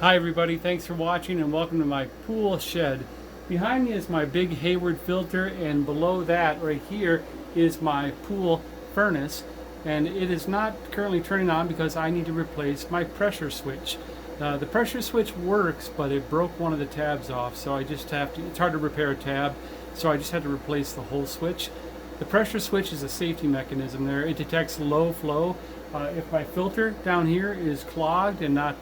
Hi everybody, thanks for watching and welcome to my pool shed. Behind me is my big Hayward filter, and below that right here is my pool furnace, and it is not currently turning on because I need to replace my pressure switch. The pressure switch works, but it broke one of the tabs off, so I just have to, it's hard to repair a tab, so I just had to replace the whole switch. The pressure switch is a safety mechanism there. It detects low flow. If my filter down here is clogged and not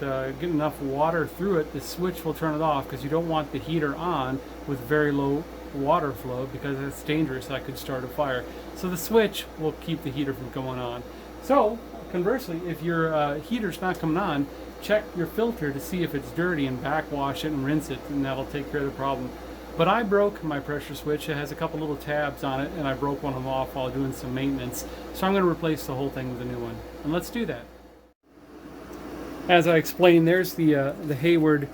getting enough water through it, the switch will turn it off, because you don't want the heater on with very low water flow, because that's dangerous. That could start a fire. So the switch will keep the heater from going on. So conversely, if your heater's not coming on, check your filter to see if it's dirty and backwash it and rinse it, and that'll take care of the problem. But I broke my pressure switch. It has a couple little tabs on it, and I broke one of them off while doing some maintenance. So I'm going to replace the whole thing with a new one. And let's do that. As I explained, there's the Hayward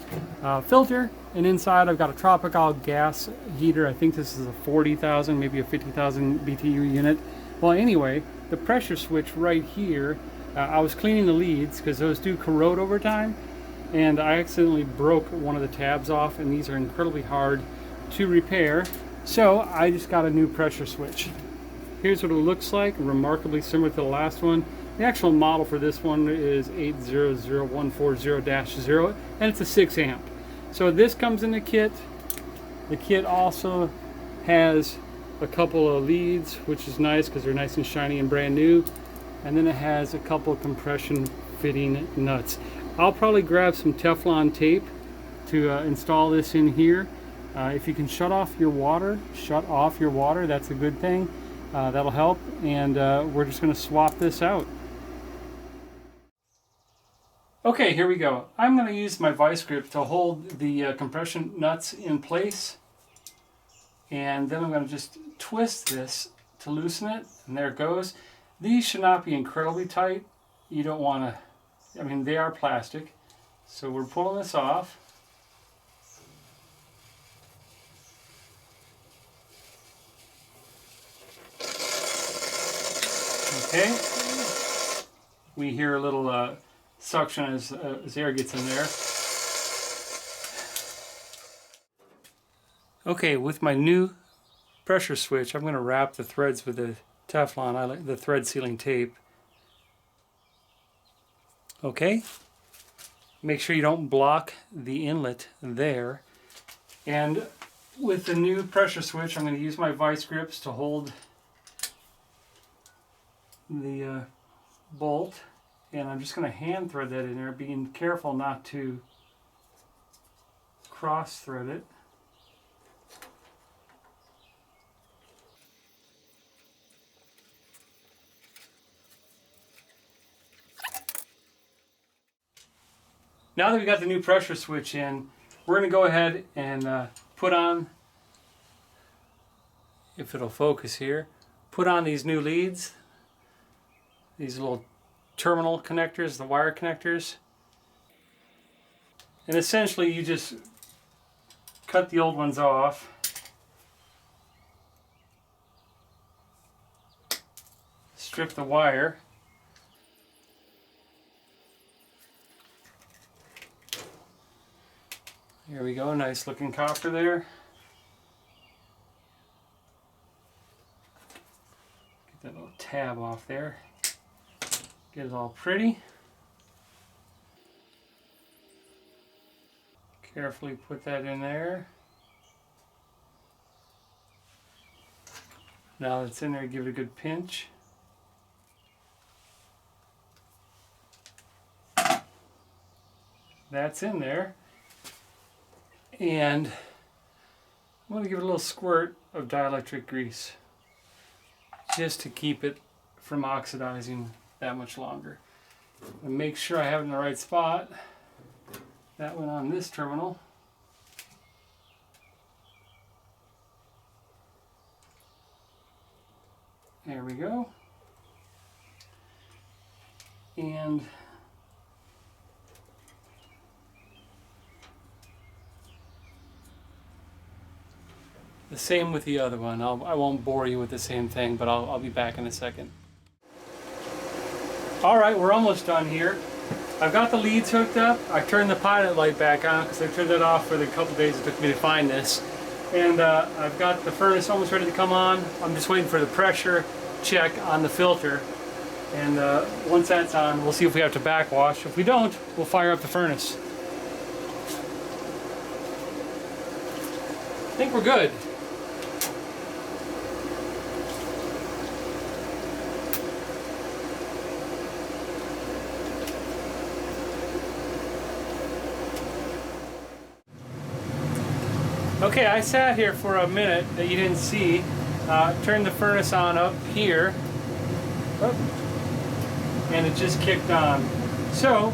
filter, and inside I've got a tropical gas heater. I think this is a 40,000, maybe a 50,000 BTU unit. Well, anyway, the pressure switch right here, I was cleaning the leads because those do corrode over time, and I accidentally broke one of the tabs off, and these are incredibly hard to repair. So I just got a new pressure switch. Here's what it looks like, remarkably similar to the last one. The actual model for this one is 800140-0, and it's a 6 amp. So this comes in the kit. The kit also has a couple of leads, which is nice because they're nice and shiny and brand new. And then it has a couple of compression fitting nuts. I'll probably grab some Teflon tape to install this in here. If you can shut off your water, that's a good thing. That'll help, and we're just going to swap this out. Okay, here we go. I'm going to use my vice grip to hold the compression nuts in place, and then I'm going to just twist this to loosen it, and there it goes. These should not be incredibly tight. You don't want to, I mean, they are plastic, so we're pulling this off. Okay, we hear a little suction as air gets in there. Okay, with my new pressure switch, I'm going to wrap the threads with the Teflon, I like the thread sealing tape. Okay, make sure you don't block the inlet there. And with the new pressure switch, I'm going to use my vice grips to hold the bolt, and I'm just going to hand thread that in there, being careful not to cross thread it. Now that we got the new pressure switch in, we're going to go ahead and put on, if it'll focus here, put on these new leads, these little terminal connectors, the wire connectors. And essentially you just cut the old ones off. Strip the wire. Here we go, nice looking copper there. Get that little tab off there. Get it all pretty. Carefully put that in there. Now that it's in there, give it a good pinch. That's in there. And I'm going to give it a little squirt of dielectric grease, just to keep it from oxidizing that much longer. And make sure I have it in the right spot. That went on this terminal. There we go. And the same with the other one. I won't bore you with the same thing, but I'll be back in a second. All right, we're almost done here. I've got the leads hooked up. I turned the pilot light back on because I turned it off for the couple days it took me to find this. And I've got the furnace almost ready to come on. I'm just waiting for the pressure check on the filter. And once that's on, we'll see if we have to backwash. If we don't, we'll fire up the furnace. I think we're good. Okay, I sat here for a minute that you didn't see. Turned the furnace on up here. Oh, and it just kicked on. So,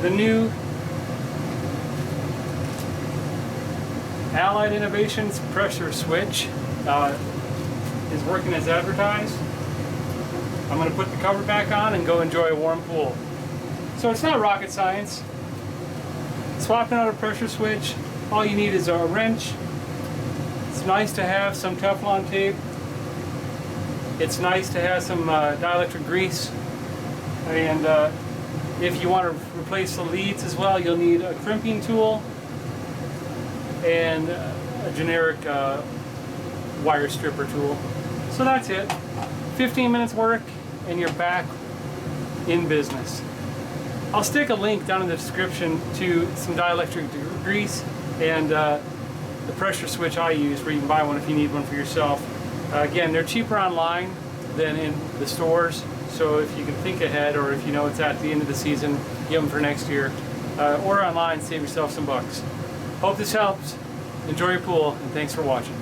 the new Allied Innovations pressure switch is working as advertised. I'm going to put the cover back on and go enjoy a warm pool. So it's not rocket science. Swapping out a pressure switch, all you need is a wrench. It's nice to have some Teflon tape. It's nice to have some dielectric grease. And if you want to replace the leads as well, you'll need a crimping tool and a generic wire stripper tool. So that's it. 15 minutes work and you're back in business. I'll stick a link down in the description to some dielectric grease and the pressure switch I use, where you can buy one if you need one for yourself. Again, they're cheaper online than in the stores, so if you can think ahead, or if you know it's at the end of the season, get them for next year. Order online, save yourself some bucks. Hope this helps. Enjoy your pool, and thanks for watching.